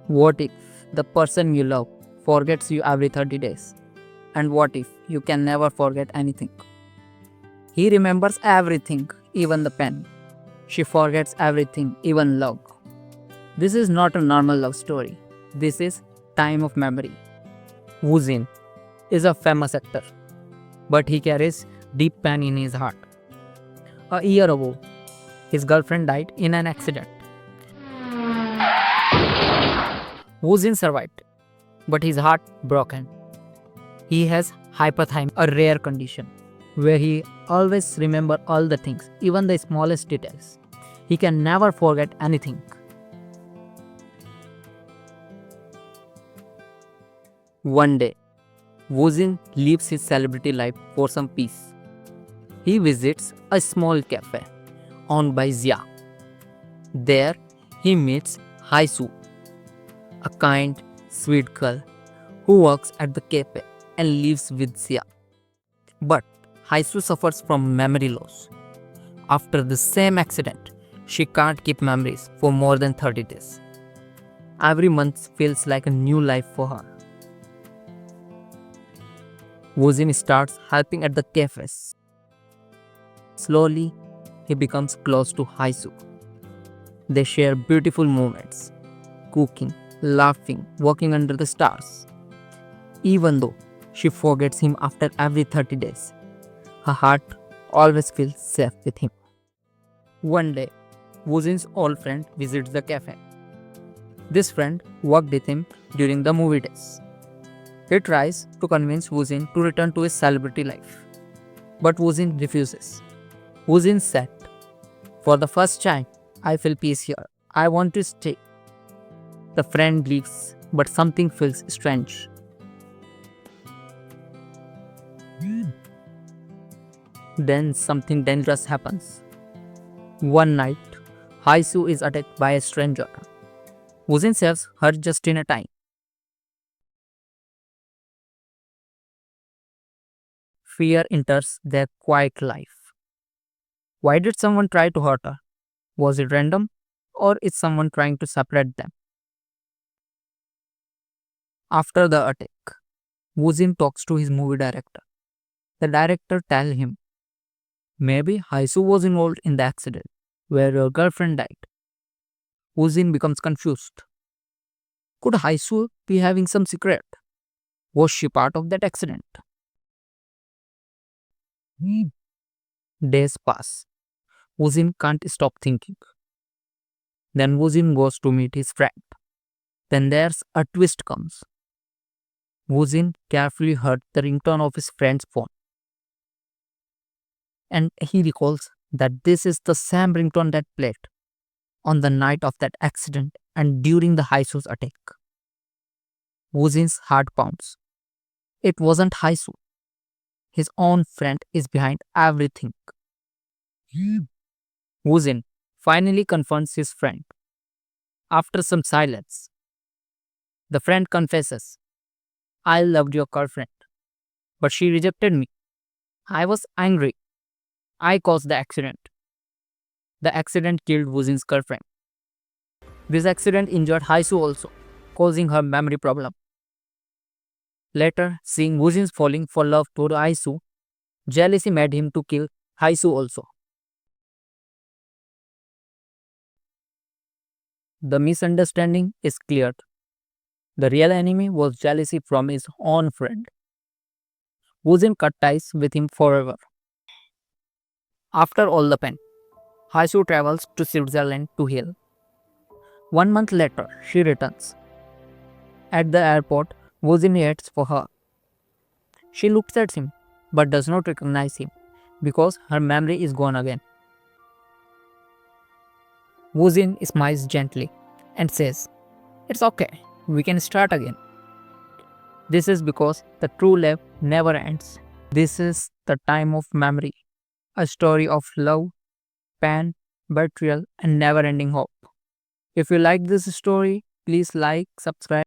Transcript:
What if the person you love forgets you every 30 days? And what if you can never forget anything? He remembers everything, even the pen. She forgets everything, even love. This is not a normal love story. This is time of memory. Woo Jin is a famous actor, but he carries deep pain in his heart. A year ago, his girlfriend died in an accident. Woo Jin survived, but his heart broken. He has hypothymia, a rare condition where he always remember all the things, even the smallest details. He can never forget anything. One day, Woo Jin leaves his celebrity life for some peace. He visits a small cafe owned by Zia. There, he meets Haisu, a kind, sweet girl who works at the cafe and lives with Zia. But Haisu suffers from memory loss. After the same accident, she can't keep memories for more than 30 days. Every month feels like a new life for her. Woo Jin starts helping at the cafes. Slowly, he becomes close to Haisu. They share beautiful moments, cooking, laughing, walking under the stars. Even though she forgets him after every 30 days, her heart always feels safe with him. One day, Woo Jin's old friend visits the cafe. This friend worked with him during the movie days. He tries to convince Woo Jin to return to his celebrity life, but Woo Jin refuses. Woo Jin said, "For the first time, I feel peace here. I want to stay." The friend leaves, but something feels strange. Then something dangerous happens. One night, Haisu is attacked by a stranger. Woo Jin saves her just in a time. Fear enters their quiet life. Why did someone try to hurt her? Was it random? Or is someone trying to separate them? After the attack, Woo Jin talks to his movie director. The director tells him, maybe Haisu was involved in the accident where your girlfriend died. Woo Jin becomes confused. Could Haisu be having some secret? Was she part of that accident? Days pass. Woo Jin can't stop thinking. Then Woo Jin goes to meet his friend. Then there's a twist comes. Woo Jin carefully heard the ringtone of his friend's phone. And he recalls that this is the same ringtone that played on the night of that accident and during the Haisu's attack. Woo Jin's heart pounds. It wasn't Haisu. His own friend is behind everything. Woo Jin finally confronts his friend. After some silence, the friend confesses, I loved your girlfriend, but she rejected me. I was angry. I caused the accident. The accident killed Woo Jin's girlfriend. This accident injured Haisu also, causing her memory problem. Later, seeing Woo Jin falling for love toward Haisu, jealousy made him to kill Haisu also. The misunderstanding is cleared. The real enemy was jealousy from his own friend. Woo Jin cut ties with him forever. After all the pain, Haisu travels to Switzerland to heal. 1 month later, she returns. At the airport, Woo Jin waits for her. She looks at him but does not recognize him because her memory is gone again. Woo Jin smiles gently and says, It's okay, we can start again. This is because the true love never ends. This is the time of memory, a story of love, pain, betrayal, and never ending hope. If you like this story, please like, subscribe.